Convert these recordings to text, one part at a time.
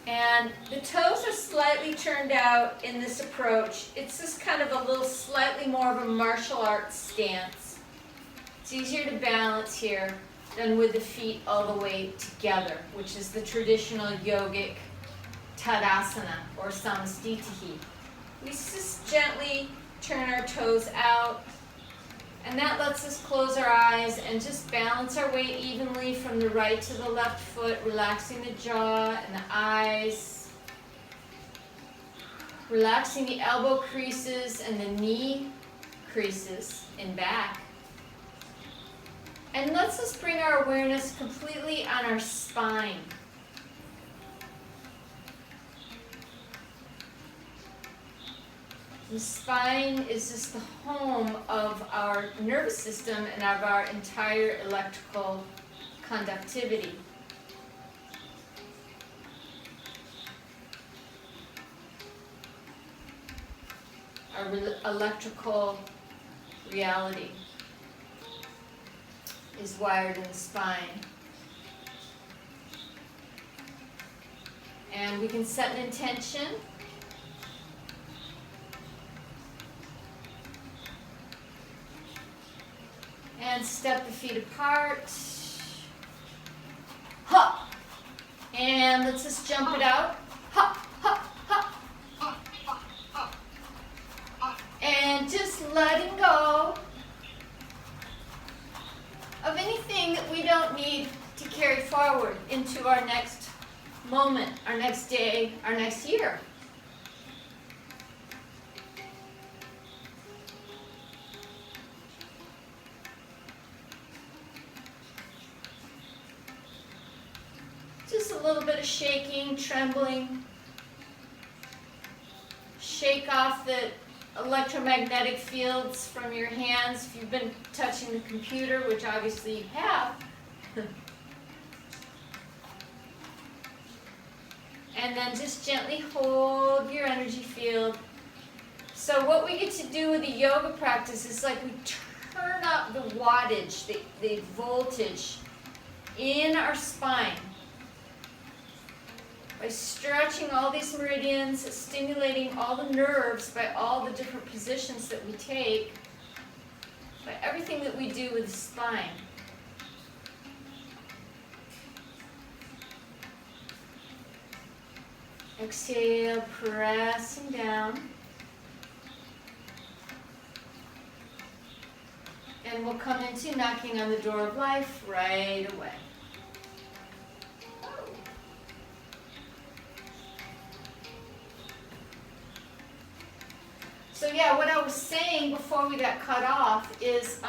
And the toes are slightly turned out in this approach. It's just kind of a little slightly more of a martial arts stance. It's easier to balance here than with the feet all the way together, which is the traditional yogic Tadasana or Samastitihi. We just gently turn our toes out, and that lets us close our eyes and just balance our weight evenly from the right to the left foot, relaxing the jaw and the eyes, relaxing the elbow creases and the knee creases in back. And let's just bring our awareness completely on our spine. The spine is just the home of our nervous system and of our entire electrical conductivity. Our electrical reality is wired in the spine. And we can set an intention. And step the feet apart. Hop. And let's just jump it out. Hop, hop, hop. And just letting go of anything that we don't need to carry forward into our next moment, our next day, our next year. Just a little bit of shaking, trembling. Shake off the electromagnetic fields from your hands if you've been touching the computer, which obviously you have. And then just gently hold your energy field. So what we get to do with the yoga practice is like we turn up the wattage, the voltage in our spine by stretching all these meridians, stimulating all the nerves by all the different positions that we take, by everything that we do with the spine. Exhale, pressing down. And we'll come into knocking on the door of life right away. So yeah, what I was saying before we got cut off is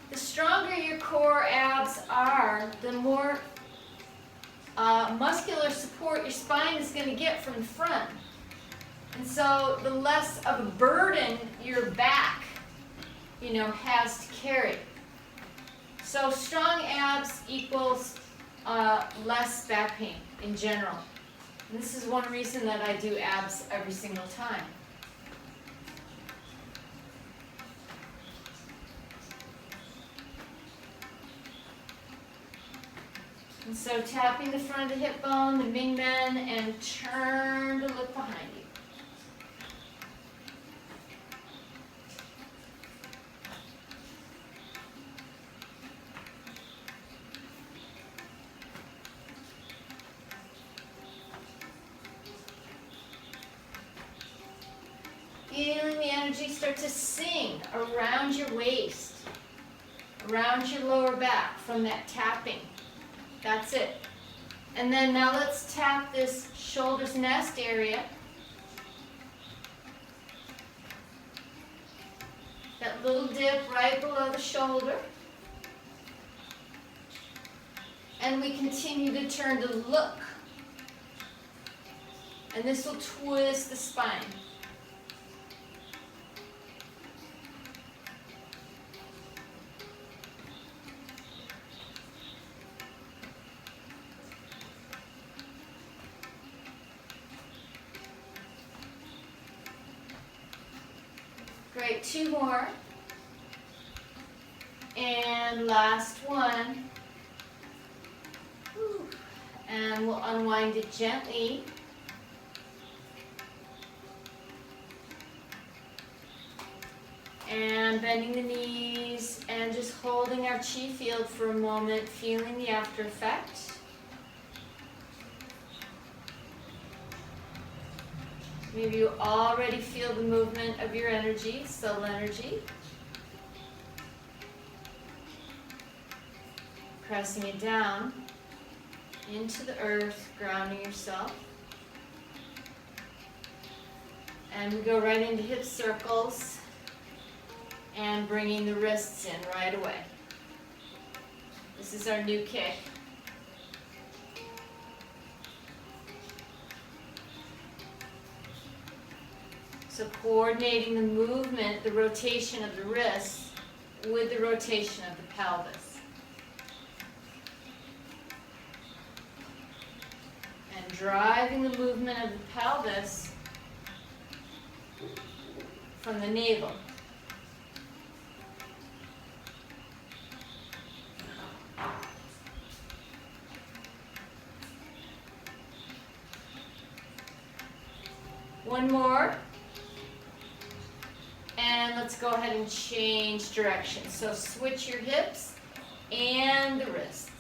the stronger your core abs are, the more muscular support your spine is going to get from the front. And so the less of a burden your back, has to carry. So strong abs equals less back pain in general. And this is one reason that I do abs every single time. And so tapping the front of the hip bone, the Ming Men, and turn to look behind you. Feeling the energy start to sing around your waist, around your lower back from that tapping. That's it. And then now let's tap this shoulders nest area. That little dip right below the shoulder. And we continue to turn to look. And this will twist the spine. Great, 2 more. And last one. And we'll unwind it gently. And bending the knees and just holding our chi field for a moment, feeling the after effect. Maybe you already feel the movement of your energy, soul energy. Pressing it down into the earth, grounding yourself. And we go right into hip circles and bringing the wrists in right away. This is our new kick. So coordinating the movement, the rotation of the wrists with the rotation of the pelvis. And driving the movement of the pelvis from the navel. One more. And let's go ahead and change direction. So switch your hips and the wrists.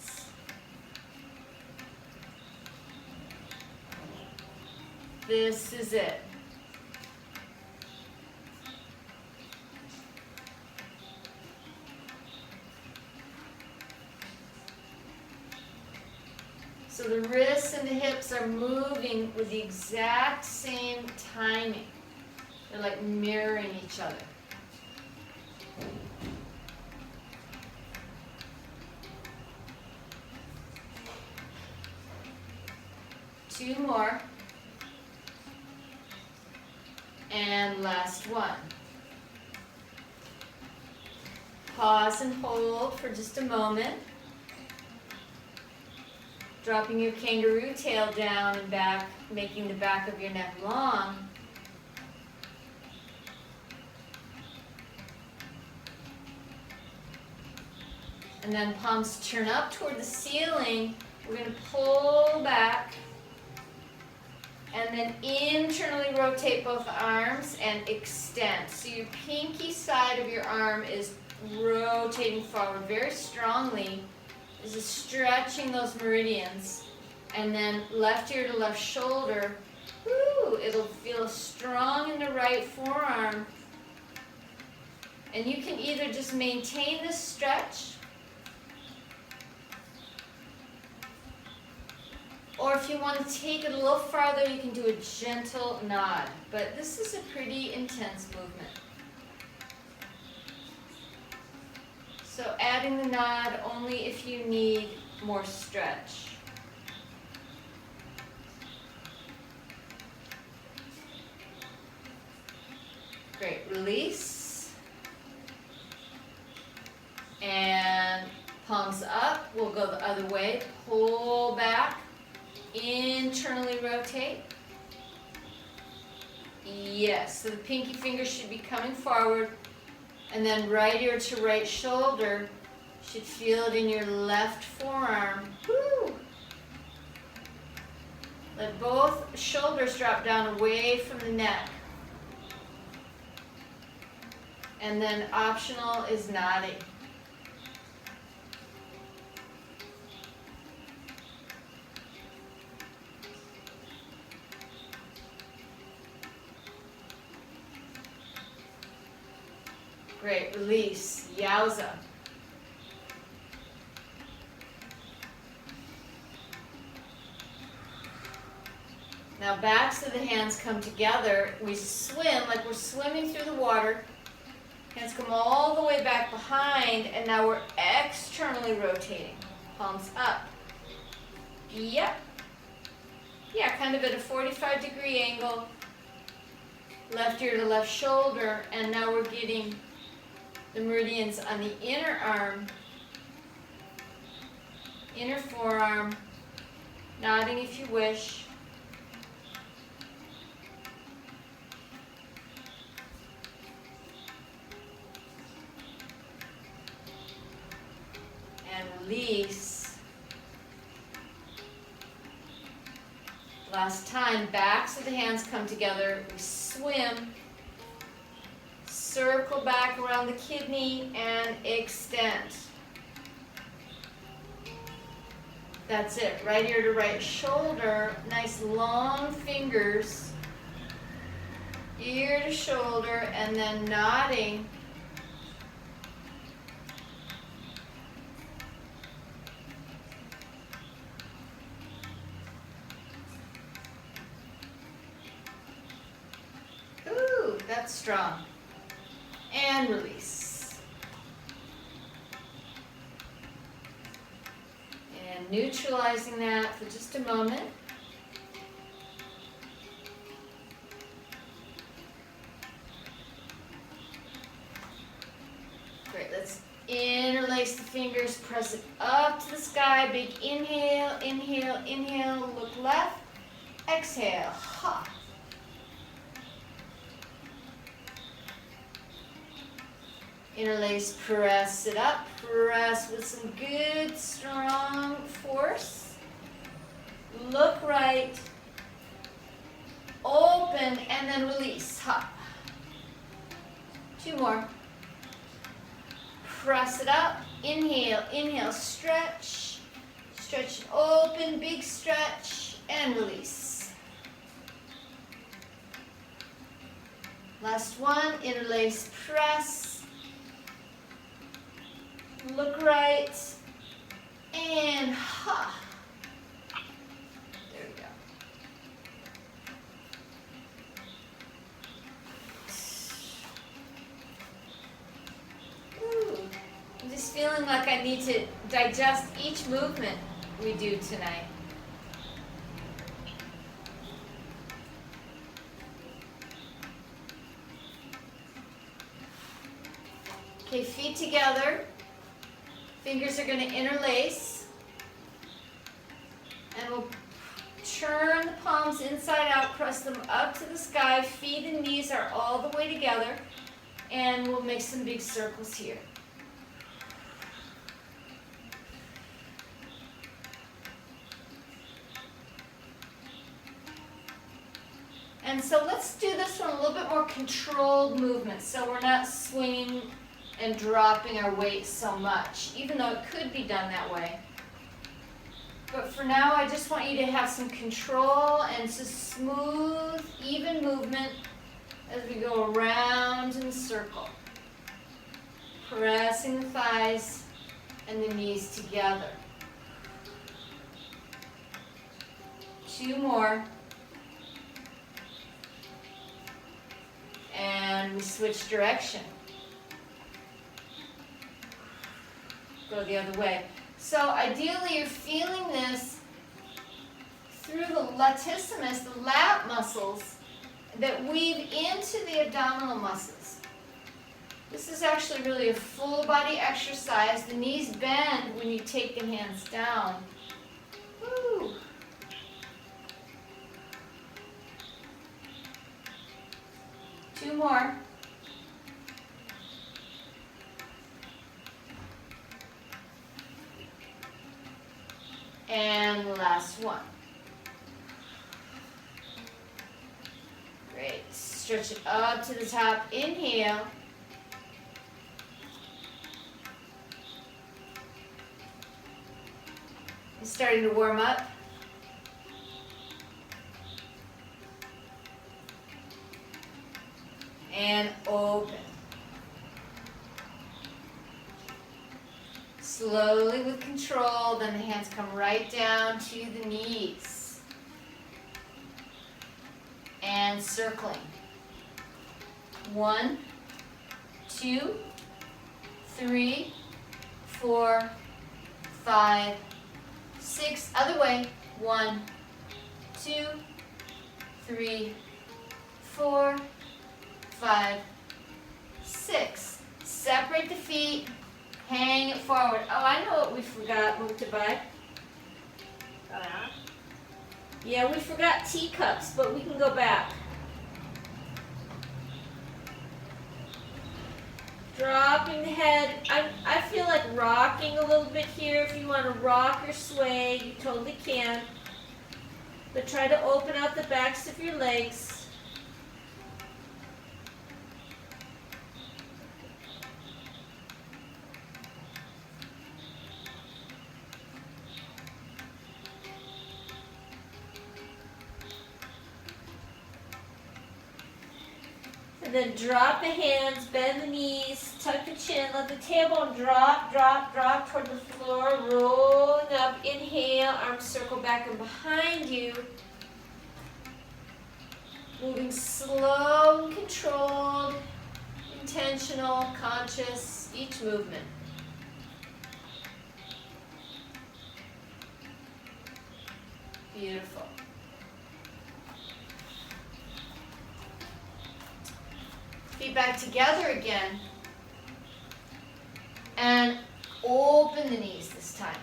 This is it. So the wrists and the hips are moving with the exact same timing. They're like mirroring each other. Two more. And last one. Pause and hold for just a moment. Dropping your kangaroo tail down and back, making the back of your neck long. And then palms turn up toward the ceiling. We're going to pull back. And then internally rotate both arms and extend. So your pinky side of your arm is rotating forward very strongly. This is stretching those meridians. And then left ear to left shoulder. Woo, it'll feel strong in the right forearm. And you can either just maintain this stretch, or if you want to take it a little farther, you can do a gentle nod. But this is a pretty intense movement. So adding the nod only if you need more stretch. Great, release. And palms up, we'll go the other way. Pull back, internally rotate. Yes, so the pinky finger should be coming forward. And then right ear to right shoulder, should feel it in your left forearm. Woo! Let both shoulders drop down away from the neck. And then optional is nodding. Great, release, yowza. Now backs of the hands come together. We swim like we're swimming through the water. Hands come all the way back behind, and now we're externally rotating. Palms up. Yep. Yeah, kind of at a 45-degree angle. Left ear to left shoulder, and now we're getting the meridians on the inner arm, inner forearm, nodding if you wish. And release. Last time, backs of the hands come together, we swim, circle back around the kidney and extend. That's it, right ear to right shoulder, nice long fingers, ear to shoulder, and then nodding. Ooh, that's strong. And release. And neutralizing that for just a moment. Great, let's interlace the fingers, press it up to the sky. Big inhale, inhale, inhale, look left, exhale, ha. Interlace, press it up, press with some good, strong force. Look right, open, and then release, ha. 2 more. Press it up, inhale, inhale, stretch, stretch and open, big stretch, and release. Last one, interlace, press. Look right, and ha. There we go. Ooh, I'm just feeling like I need to digest each movement we do tonight. Okay, feet together. Fingers are going to interlace, and we'll turn the palms inside out, press them up to the sky. Feet and knees are all the way together, and we'll make some big circles here. And so let's do this one a little bit more controlled movement, so we're not swinging and dropping our weight so much, even though it could be done that way. But for now, I just want you to have some control and just smooth, even movement as we go around in a circle. Pressing the thighs and the knees together. 2 more. And we switch direction. Go the other way. So ideally you're feeling this through the latissimus, the lat muscles that weave into the abdominal muscles. This is actually really a full body exercise. The knees bend when you take the hands down. Woo. Two more. And the last one. Great. Stretch it up to the top. Inhale. It's starting to warm up. And open. Slowly with control, then the hands come right down to the knees. And circling. 1, 2, 3, 4, 5, 6. Other way. 1, 2, 3, 4, 5, 6. Separate the feet. Hang it forward. Oh, I know what we forgot, Muktabai. Yeah, we forgot teacups, but we can go back. Dropping the head. I feel like rocking a little bit here. If you want to rock or sway, you totally can. but try to open out the backs of your legs. And then drop the hands, bend the knees, tuck the chin, let the tailbone drop, drop, drop toward the floor, rolling up. Inhale, arms circle back and behind you. Moving slow and controlled, intentional, conscious, each movement. Beautiful. Feet back together again. And open the knees this time.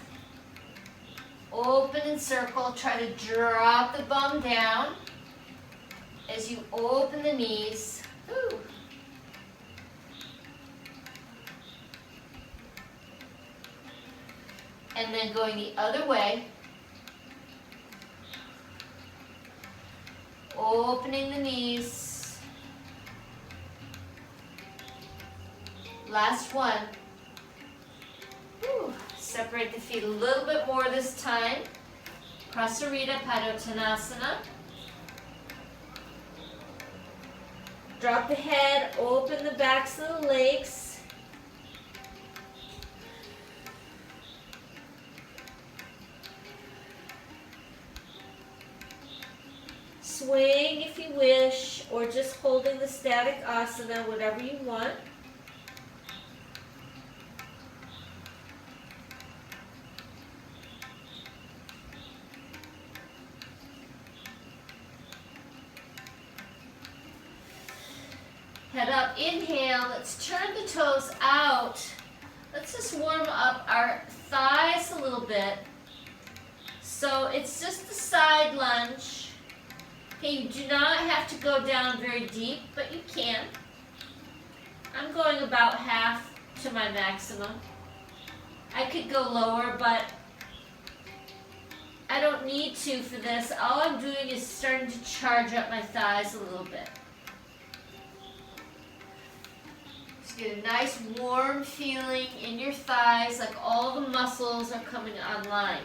Open and circle. Try to drop the bum down as you open the knees. Ooh. And then going the other way. Opening the knees. Last one. Whew. Separate the feet a little bit more this time. Prasarita Padottanasana. Drop the head, open the backs of the legs. Swaying if you wish, or just holding the static asana, whatever you want. Head up, inhale, let's turn the toes out. Let's just warm up our thighs a little bit. So it's just a side lunge. Okay, you do not have to go down very deep, but you can. I'm going about half to my maximum. I could go lower, but I don't need to for this. All I'm doing is starting to charge up my thighs a little bit. Get a nice warm feeling in your thighs, like all the muscles are coming online.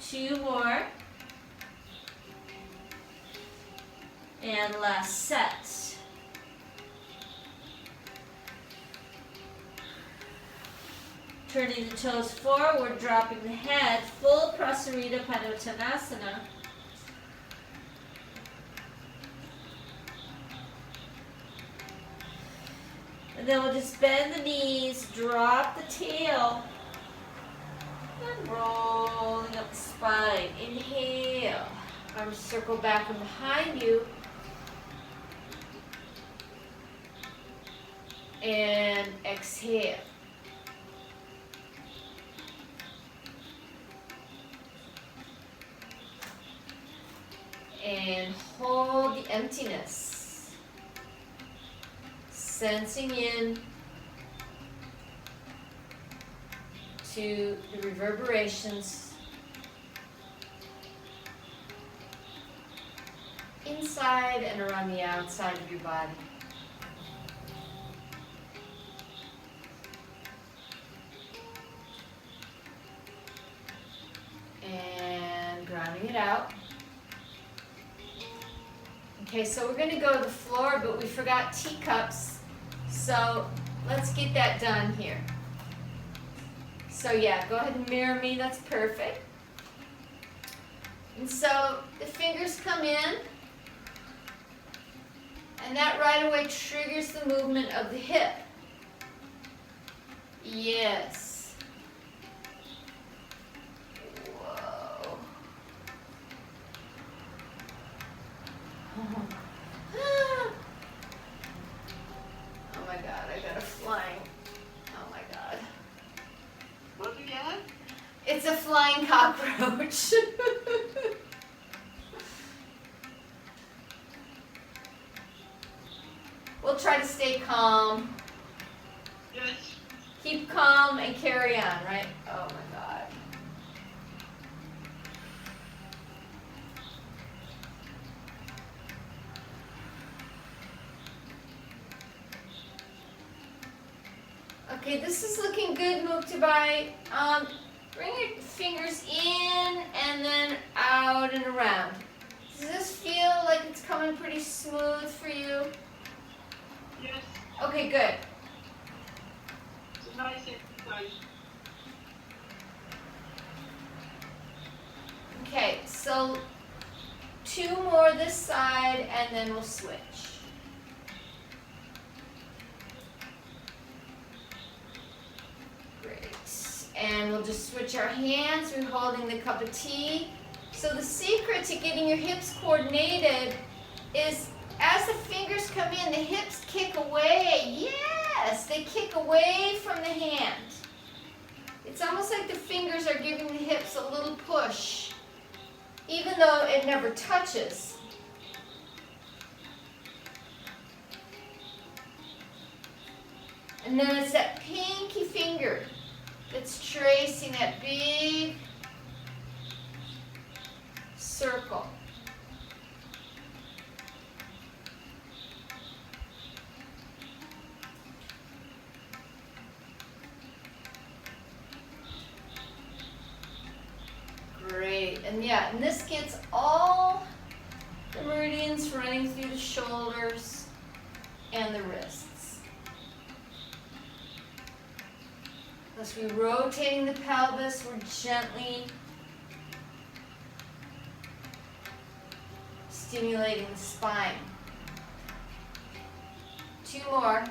Two more. And last set. Turning the toes forward, dropping the head, full Prasarita Padottanasana. And then we'll just bend the knees, drop the tail, and rolling up the spine. Inhale, arms circle back and behind you. And exhale. And hold the emptiness. Sensing in to the reverberations inside and around the outside of your body. And grounding it out. Okay, so we're going to go to the floor, but we forgot teacups. So let's get that done here. So yeah, go ahead and mirror me, that's perfect. And so the fingers come in, and that right away triggers the movement of the hip. Yes. Whoa. Oh my God, I got a flying. Oh my God. What do you have? It's a flying cockroach. We'll try to stay calm. Yes. Keep calm and carry on, right? Oh my God. Okay, this is looking good, Muktabai. Bring your fingers in and then out and around. Does this feel like it's coming pretty smooth for you? Yes. Okay, good. It's a nice exercise. Okay, so 2 more this side and then we'll switch. Great. And we'll just switch our hands. We're holding the cup of tea. So the secret to getting your hips coordinated is as the fingers come in, the hips kick away. Yes, they kick away from the hand. It's almost like the fingers are giving the hips a little push, even though it never touches. And then it's that pinky finger that's tracing that big circle. Great, and yeah, and this gets all the meridians running through the shoulders and the wrists. As we're rotating the pelvis, we're gently stimulating the spine. 2 more.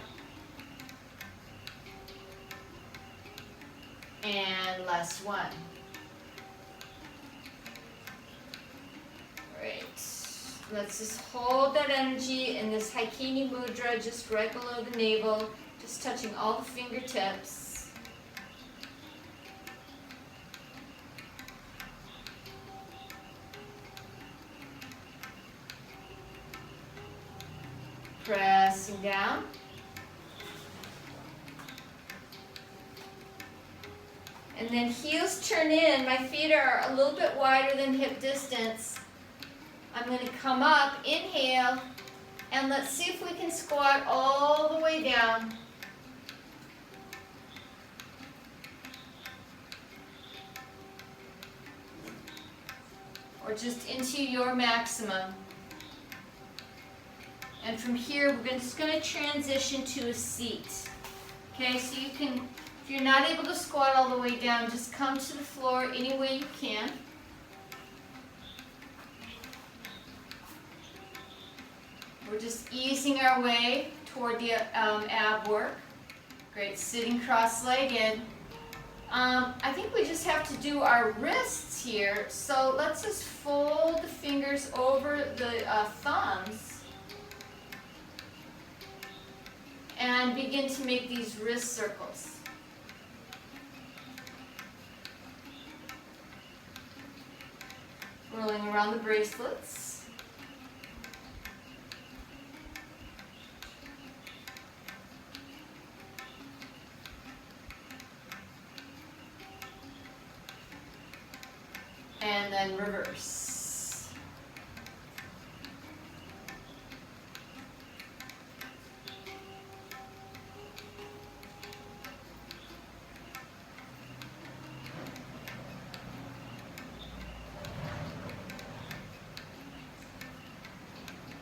And last one. Great. Let's just hold that energy in this Haikini Mudra, just right below the navel, just touching all the fingertips. Pressing down. And then heels turn in. My feet are a little bit wider than hip distance. I'm going to come up, inhale, and let's see if we can squat all the way down. Or just into your maximum. And from here, we're just going to transition to a seat. Okay, so you can, if you're not able to squat all the way down, just come to the floor any way you can. We're just easing our way toward the ab work. Great, sitting cross-legged. I think we just have to do our wrists here. So let's just fold the fingers over the thumbs. And begin to make these wrist circles. Rolling around the bracelets. And then reverse.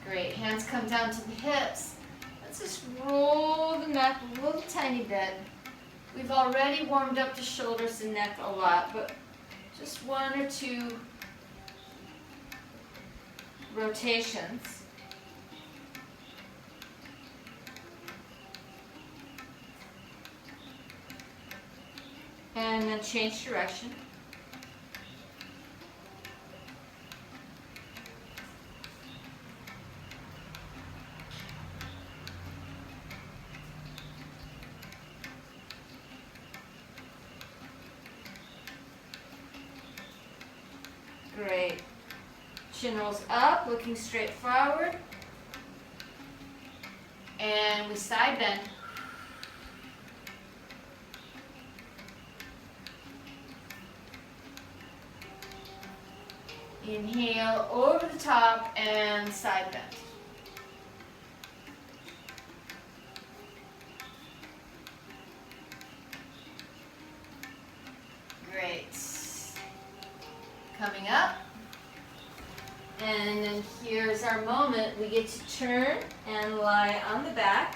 Great, hands come down to the hips. Let's just roll the neck a little tiny bit. We've already warmed up the shoulders and neck a lot, but just 1 or 2 rotations. And then change direction. Great. Chin rolls up, looking straight forward. And we side bend. Inhale over the top and side bend. Great. Coming up. And then here's our moment. We get to turn and lie on the back.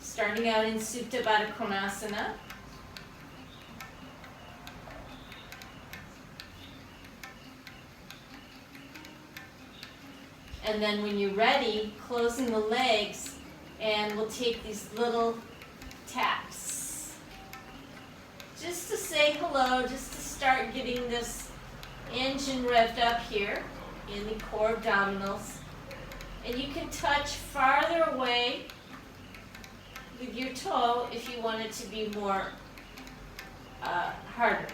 Starting out in Supta Baddha Konasana. And then when you're ready, closing the legs, and we'll take these little taps. Just to say hello, just to start getting this engine revved up here in the core abdominals. And you can touch farther away with your toe if you want it to be more harder.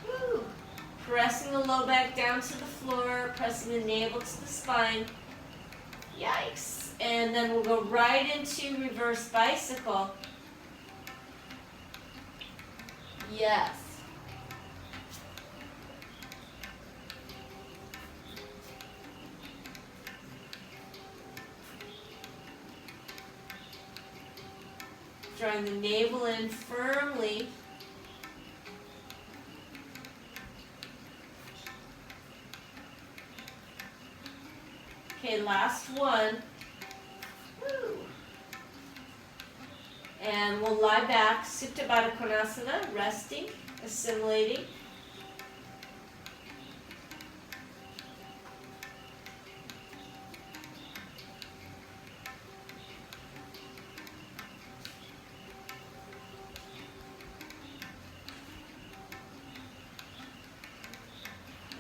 Woo. Pressing the low back down to the floor, pressing the navel to the spine. Yikes. And then we'll go right into reverse bicycle. Yes. Drawing the navel in firmly. Okay, last one. Woo. And we'll lie back, Supta Baddha Konasana, resting, assimilating.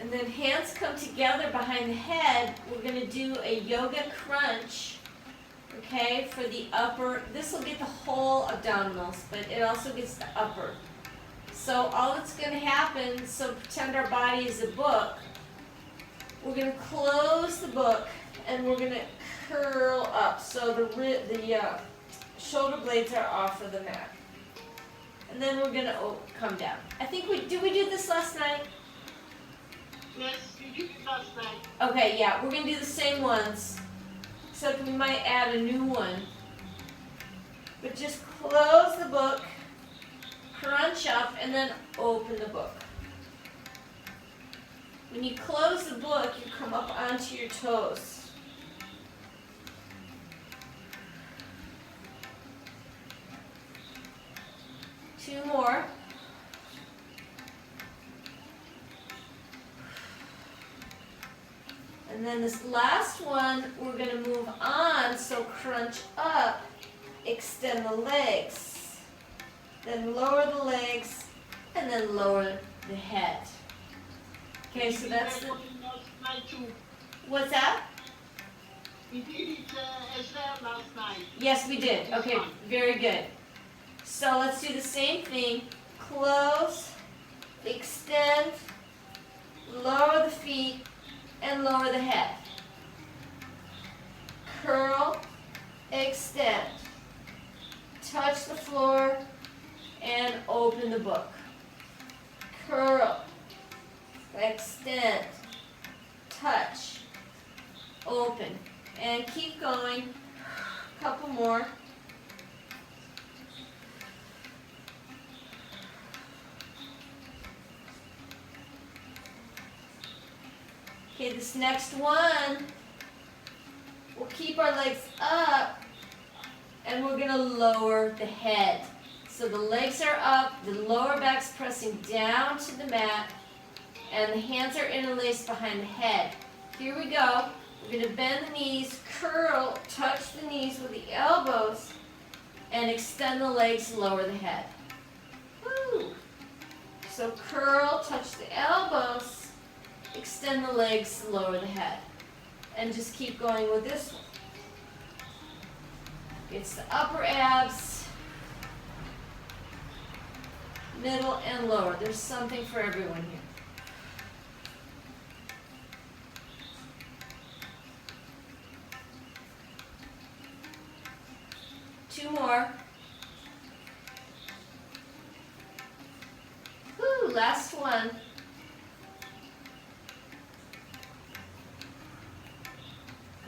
And then hands come together behind the head. We're going to do a yoga crunch, okay, for the upper. This will get the whole abdominals, but it also gets the upper. So all that's going to happen, so pretend our body is a book. We're going to close the book and we're going to curl up. So the shoulder blades are off of the mat. And then we're going to come down. I think did we do this last night? Yes, you did it last night. Okay, yeah, we're going to do the same ones, except we might add a new one. But just close the book, crunch up, and then open the book. When you close the book, you come up onto your toes. Two more. And then this last one, we're going to move on, so crunch up, extend the legs, then lower the legs, and then lower the head. Okay, so that's the... Last night too. What's that? We did it as well last night. Yes, we did. Okay, very good. So let's do the same thing. Close, extend, lower the feet, and lower the head. Curl, extend, touch the floor, and open the book. Curl, extend, touch, open, and keep going. Couple more. Okay, this next one, we'll keep our legs up and we're going to lower the head. So the legs are up, the lower back's pressing down to the mat, and the hands are interlaced behind the head. Here we go. We're going to bend the knees, curl, touch the knees with the elbows, and extend the legs, lower the head. Woo! So curl, touch the elbows, extend the legs, lower the head. And just keep going with this one. It's the upper abs, middle, and lower. There's something for everyone here. 2 more. Woo, last one.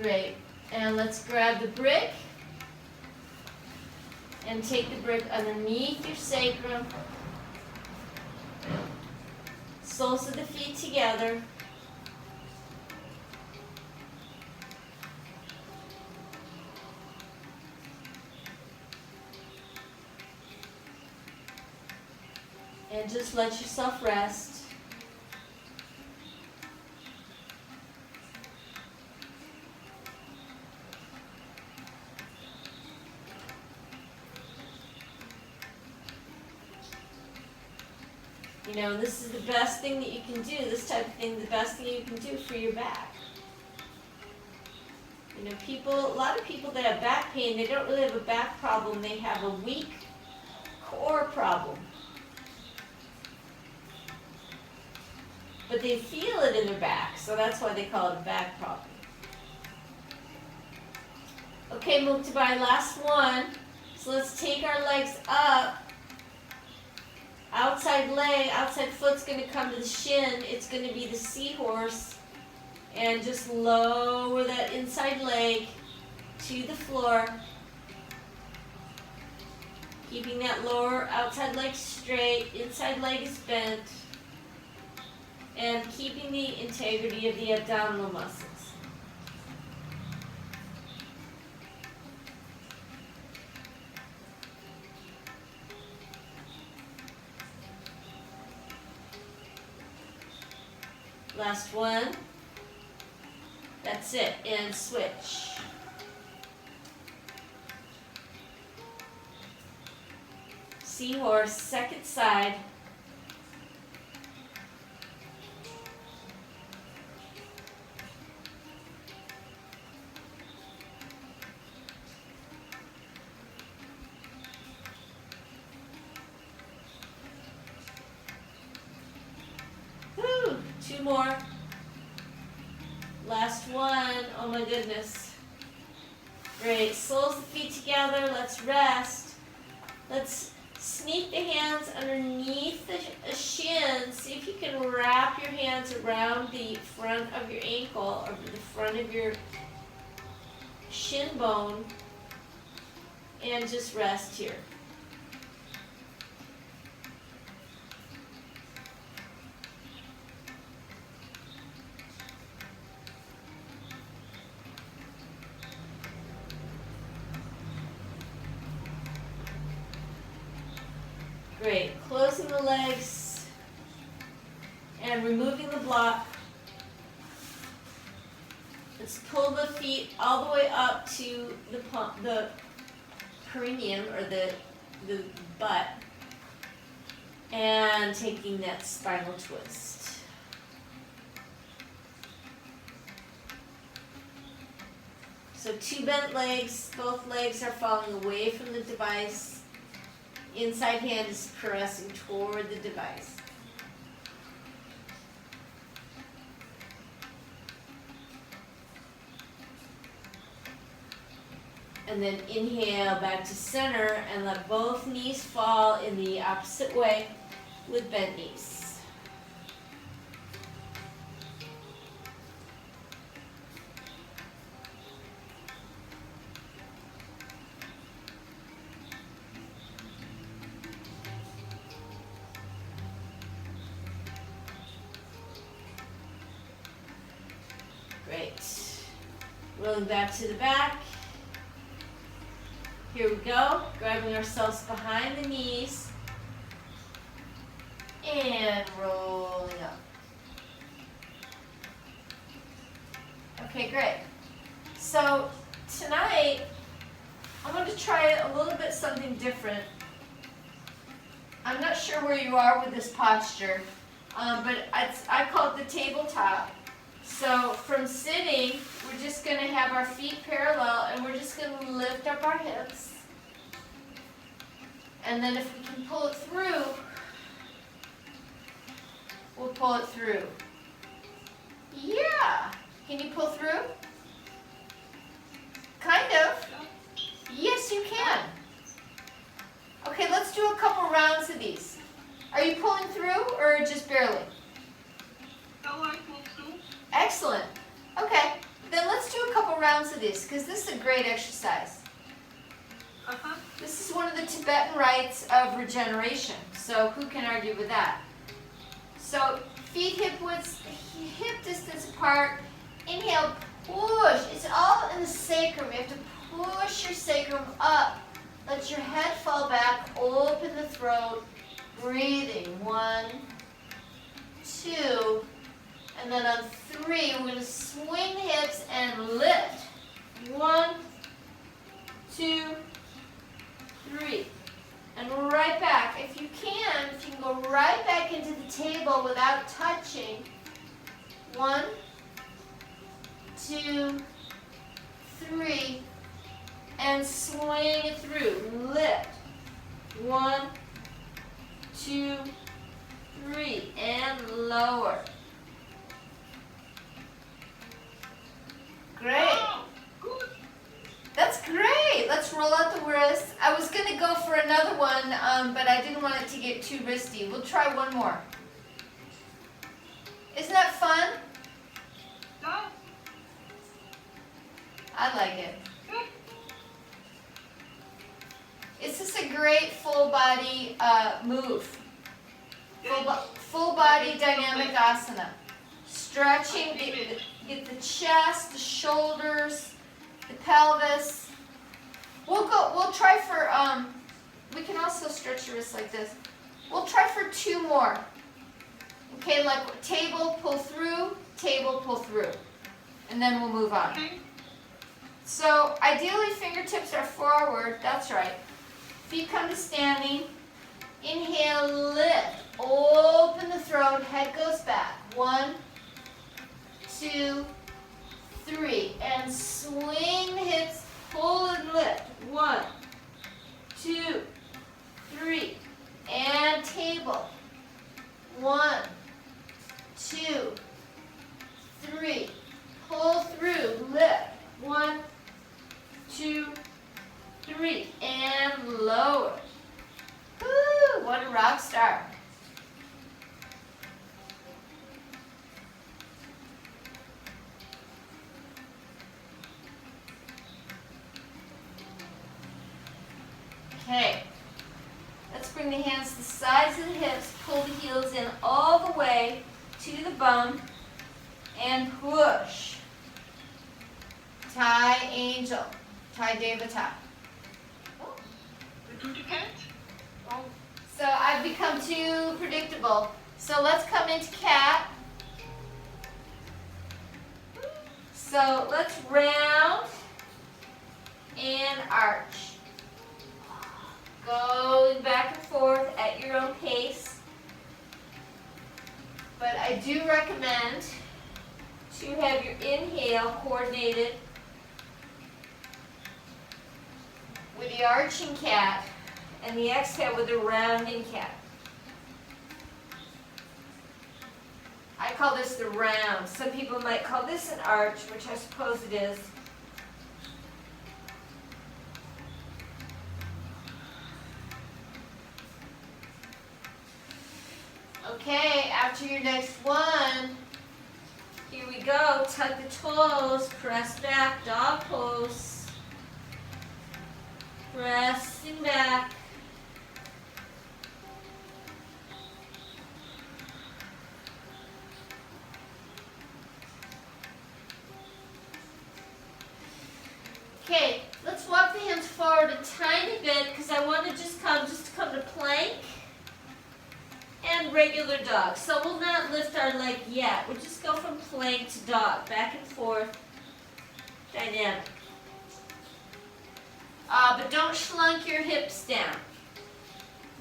Great. And let's grab the brick and take the brick underneath your sacrum. Soles of the feet together. And just let yourself rest. You know, this is the best thing that you can do, this type of thing, the best thing you can do for your back. You know, a lot of people that have back pain, they don't really have a back problem, they have a weak core problem. But they feel it in their back, so that's why they call it a back problem. Okay, Muktabai, last one. So let's take our legs up. Outside foot's going to come to the shin. It's going to be the seahorse. And just lower that inside leg to the floor. Keeping that lower outside leg straight. Inside leg is bent. And keeping the integrity of the abdominal muscles. Last one. That's it. And switch. Seahorse, second side. Woo! 2 more. Last one. Oh my goodness. Great. Soles of the feet together. Let's rest. Let's sneak the hands underneath the shin. See if you can wrap your hands around the front of your ankle or the front of your shin bone and just rest here. Great. Closing the legs and removing the block. Let's pull the feet all the way up to the perineum or the butt and taking that spinal twist. So 2 bent legs, both legs are falling away from the device. Inside hand is pressing toward the device. And then inhale back to center and let both knees fall in the opposite way with bent knees. Great. Rolling back to the back. Here we go. Grabbing ourselves behind the knees. And rolling up. Okay, great. So tonight, I'm going to try a little bit something different. I'm not sure where you are with this posture, but I call it the tabletop. So from sitting, we're just going to have our feet parallel and we're just going to lift up our hips. And then if we can pull it through, we'll pull it through. Yeah. Can you pull through? Kind of. Yes, you can. Okay, let's do a couple rounds of these. Are you pulling through or just barely? No, I pull through. Excellent. Okay, then let's do a couple rounds of these because this is a great exercise. Uh-huh. This is one of the Tibetan rites of regeneration, so who can argue with that? So feet hip distance apart. Inhale, push. It's all in the sacrum. You have to push your sacrum up. Let your head fall back. Open the throat. Breathing. 1, 2, and then on 3, we're going to swing the hips and lift. 1, 2, 3. And right back. If you can go right back into the table without touching. 1, 2, 3. And swing it through. Lift. 1, 2, 3. And lower. Great. Oh, good. That's great. Let's roll out the wrists. I was going to go for another one, but I didn't want it to get too wristy. We'll try one more. Isn't that fun? No, I like it. good. Is this a great full body move? Full body dynamic asana. Stretching, get the chest, the shoulders, the pelvis. We'll try for, we can also stretch your wrists like this. We'll try for 2 more. Okay, like table, pull through, table, pull through. And then we'll move on. Okay. So ideally fingertips are forward, that's right. Feet come to standing. Inhale, lift. Open the throat, head goes back. 1, 2, 3. And swing the hips, pull and lift. 1, 2, 3. And table. 1, 2, 3. Pull through, lift. 1, 2, 3. And lower. Woo, what a rock star. Okay, let's bring the hands to the sides of the hips, pull the heels in all the way to the bum, and push. Thai angel, Thai Devata. We do the cat. Oh, So I've become too predictable. So let's come into cat. So let's round and arch. Going back and forth at your own pace. But I do recommend to have your inhale coordinated with the arching cat and the exhale with the rounding cat. I call this the round. Some people might call this an arch, which I suppose it is. Okay, after your next one, here we go. Tuck the toes, press back, dog pose. Pressing back. Okay, let's walk the hands forward a tiny bit because I want to just come to plank and regular dog. So we'll not lift our leg yet. We'll just go from plank to dog, back and forth, dynamic. But don't schlunk your hips down.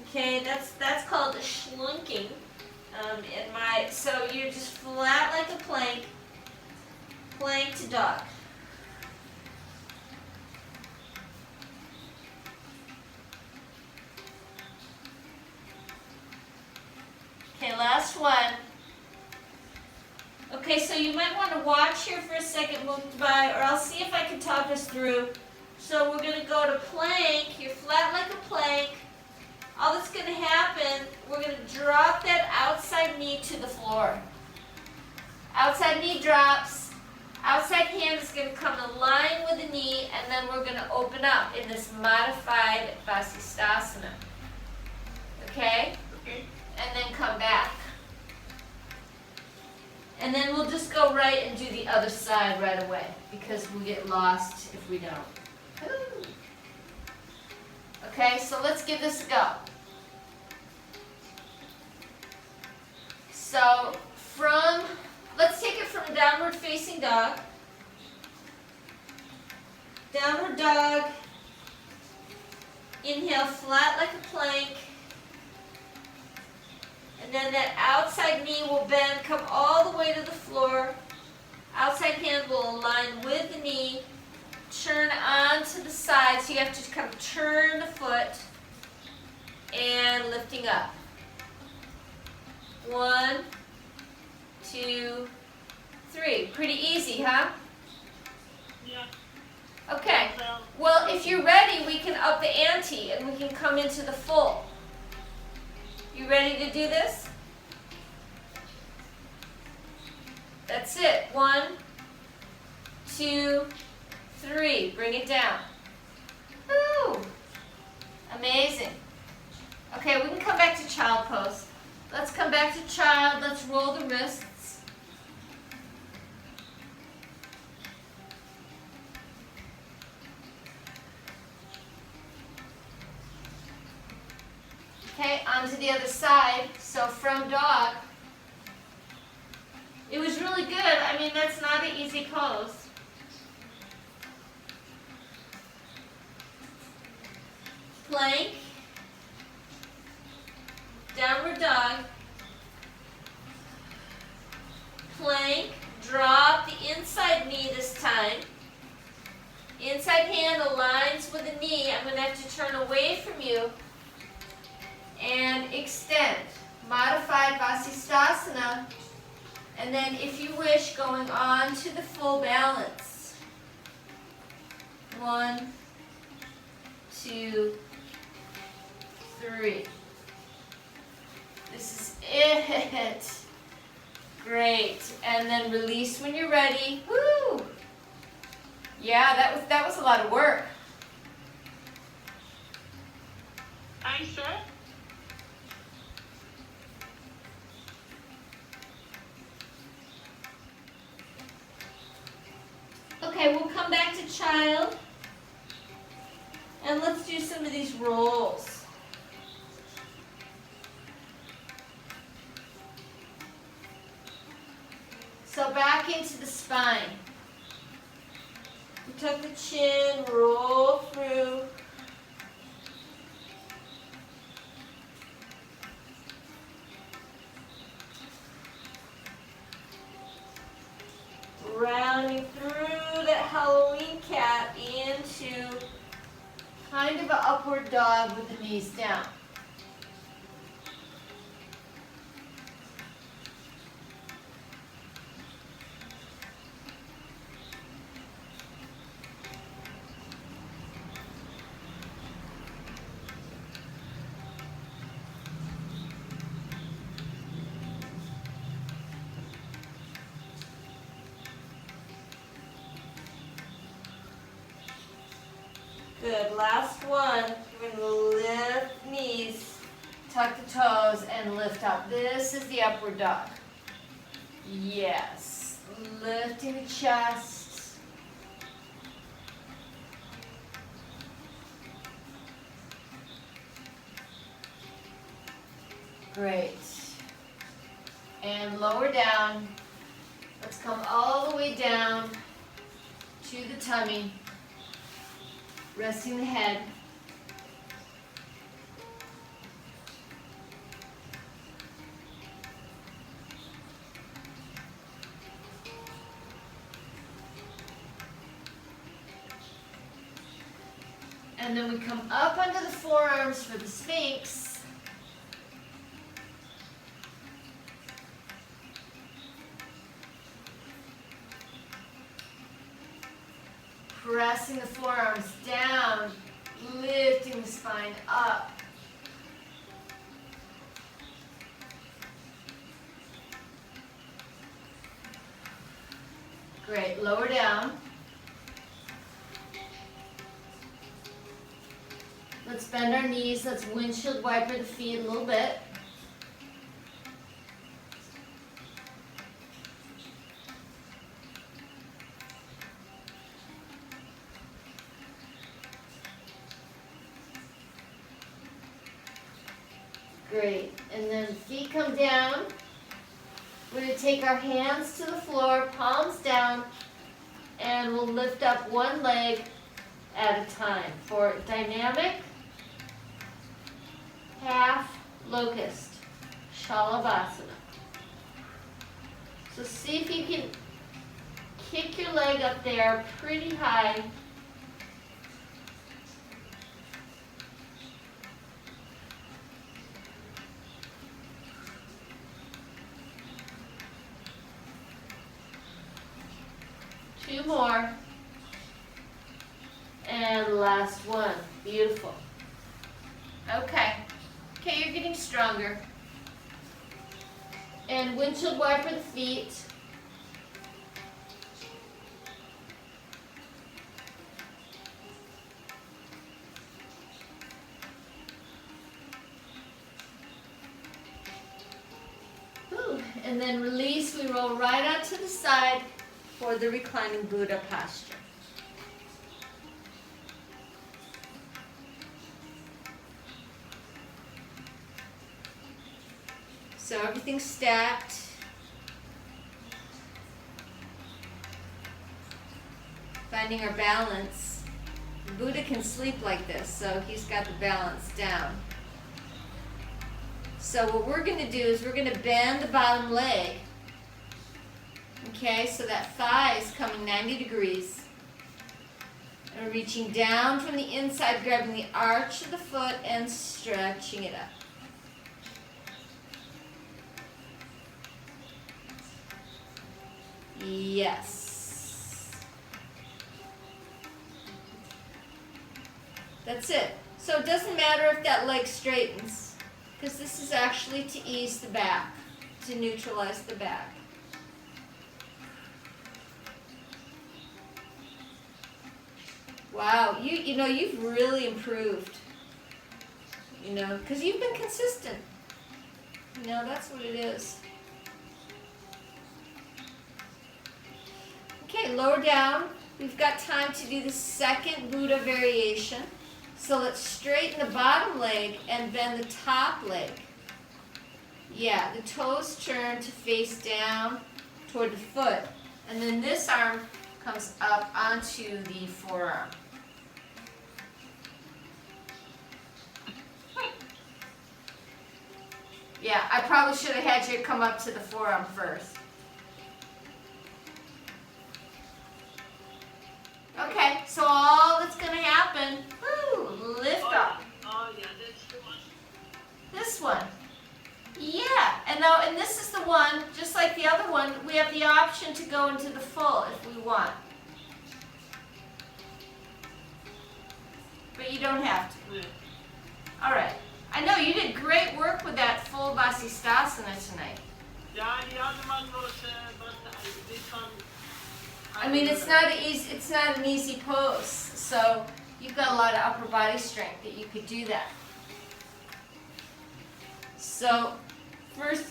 Okay, that's called a schlunking. So you're just flat like a plank, plank to dog. Okay, last one. Okay, so you might want to watch here for a second, move by, or I'll see if I can talk us through. So we're going to go to plank. You're flat like a plank. all that's going to happen, we're going to drop that outside knee to the floor. Outside knee drops, outside hand is going to come in line with the knee, and then we're going to open up in this modified Vasisthasana. Okay? Okay. And then come back. And then we'll just go right and do the other side right away, because we'll get lost if we don't. Woo. Okay, so let's give this a go. So let's take it from downward facing dog. Downward dog. Inhale flat like a plank. And then that outside knee will bend, come all the way to the floor. Outside hand will align with the knee. Turn onto the side, so you have to kind of turn the foot and lifting up. 1, 2, 3. Pretty easy, huh? Yeah. Okay. Well, if you're ready, we can up the ante and we can come into the full. You ready to do this? That's it. 1, 2, 3. Bring it down. Woo! Amazing. Okay, we can come back to child pose. Let's come back to child. Let's roll the wrists. Okay, onto the other side. So from dog. It was really good. I mean, that's not an easy pose. Plank. Downward dog. Plank. Drop the inside knee this time. Inside hand aligns with the knee. I'm going to have to turn away from you. And extend. Modified Vasisthasana. And then if you wish, going on to the full balance. 1, 2, 3. This is it. Great. And then release when you're ready. Woo! Yeah, that was a lot of work. Hi, sir. Okay, we'll come back to child. And let's do some of these rolls. So back into the spine. We tuck the chin, roll through. Rounding through that Halloween cat into kind of an upward dog with the knees down. Good, last one. We're going to lift knees, tuck the toes, and lift up. This is the upward dog. Yes, lifting the chest. Great. And lower down. Let's come all the way down to the tummy. Resting the head. And then we come up under the forearms for the Sphinx. Pressing the forearms down, lifting the spine up. Great, lower down. Let's bend our knees, let's windshield wiper the feet a little bit. Great, and then feet come down. We're going to take our hands to the floor, palms down, and we'll lift up one leg at a time for dynamic half locust Shalabhasana. So see if you can kick your leg up there pretty high. Two more. And last one. Beautiful. Okay. Okay, you're getting stronger. And windshield wiper the feet. Ooh. And then release. We roll right out to the side for the reclining Buddha posture. So everything's stacked. Finding our balance. Buddha can sleep like this, so he's got the balance down. So what we're going to do is we're going to bend the bottom leg. Okay, so that thigh is coming 90 degrees. And we're reaching down from the inside, grabbing the arch of the foot and stretching it up. Yes. That's it. So it doesn't matter if that leg straightens, because this is actually to ease the back, to neutralize the back. Wow, you know, you've really improved. You know, because you've been consistent. You know, that's what it is. Okay, lower down. We've got time to do the second Buddha variation. So let's straighten the bottom leg and bend the top leg. Yeah, the toes turn to face down toward the foot. And then this arm comes up onto the forearm. Yeah, I probably should have had you come up to the forearm first. Okay, so all that's going to happen, lift up. Oh, yeah, that's the one. This one. Yeah, and this is the one, just like the other one, we have the option to go into the full if we want. But you don't have to. Yeah. All right. I know you did great work with that full Vasisthasana tonight. Yeah, the other one was, but this one. I mean, it's not an easy pose, so you've got a lot of upper body strength that you could do that. So first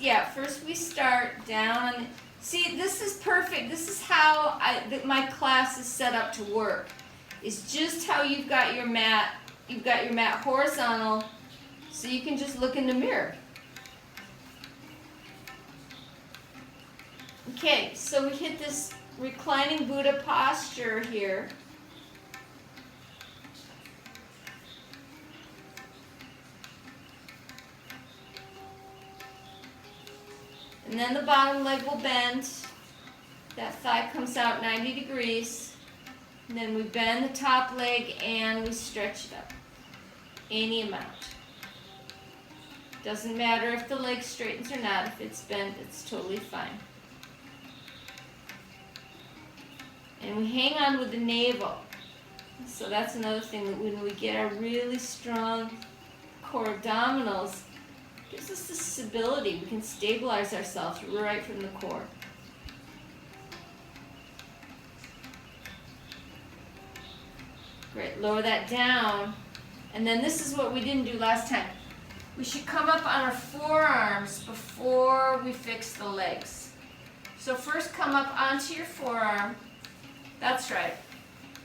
we start down. See, this is perfect. This is how my class is set up to work. It's just how you've got your mat. You've got your mat horizontal, so you can just look in the mirror. Okay, so we hit this reclining Buddha posture here. And then the bottom leg will bend. That thigh comes out 90 degrees. And then we bend the top leg and we stretch it up. Any amount. Doesn't matter if the leg straightens or not. If it's bent, it's totally fine. And we hang on with the navel. So that's another thing, that when we get our really strong core abdominals, it gives us the stability. We can stabilize ourselves right from the core. Great, lower that down. And then this is what we didn't do last time. We should come up on our forearms before we fix the legs. So first come up onto your forearm. That's right.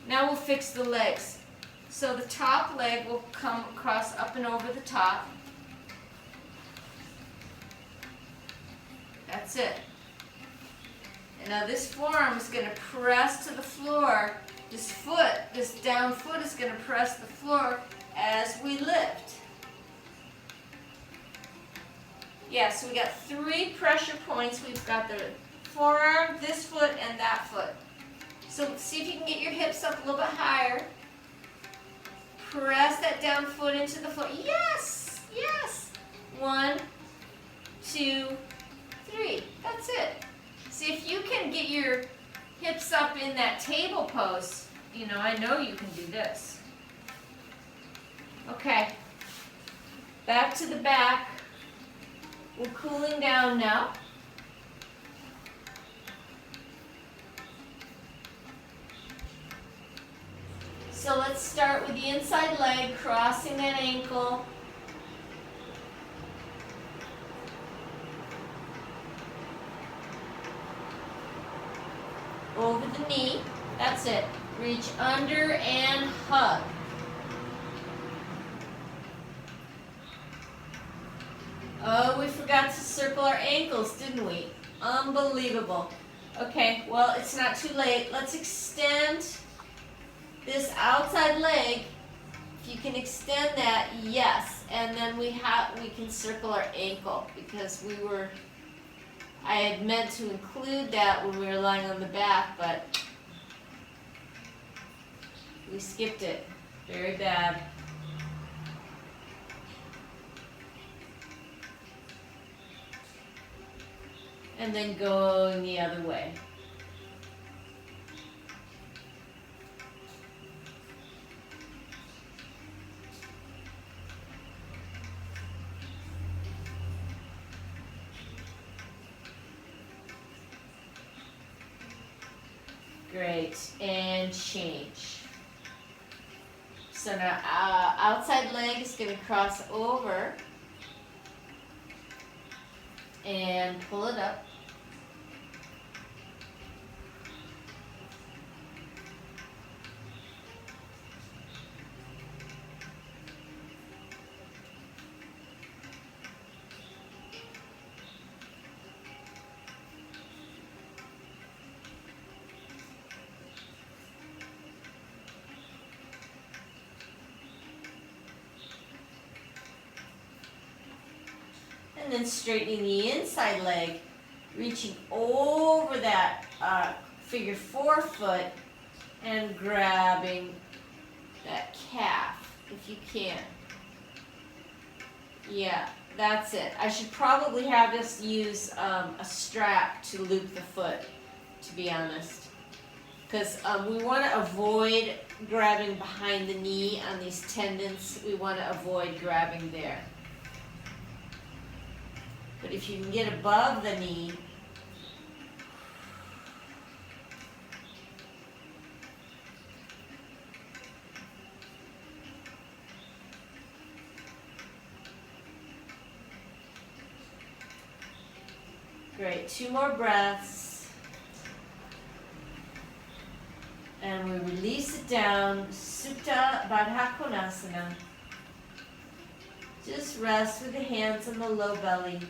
Now we'll fix the legs. So the top leg will come across up and over the top. That's it. And now this forearm is going to press to the floor. This down foot is going to press the floor as we lift. Yeah, so we got 3 pressure points. We've got the forearm, this foot, and that foot. So see if you can get your hips up a little bit higher. Press that down foot into the foot. Yes, yes. 1, 2, 3. That's it. See if you can get your hips up in that table pose. You know, I know you can do this. Okay. Back to the back. We're cooling down now. So let's start with the inside leg, crossing that ankle. Over the knee. That's it. Reach under and hug. Oh, we forgot to circle our ankles, didn't we? Unbelievable. Okay, well, it's not too late. Let's extend this outside leg. If you can extend that, yes. And then we can circle our ankle because I had meant to include that when we were lying on the back, but we skipped it. Very bad. And then going the other way. Great, and change. So now outside leg is going to cross over and pull it up. And then straightening the inside leg, reaching over that figure 4 foot and grabbing that calf if you can. Yeah, that's it. I should probably have us use a strap to loop the foot, to be honest. Because we want to avoid grabbing behind the knee on these tendons. We want to avoid grabbing there. But if you can get above the knee, great. 2 more breaths. And we release it down, Supta Baddha Konasana. Just rest with the hands on the low belly.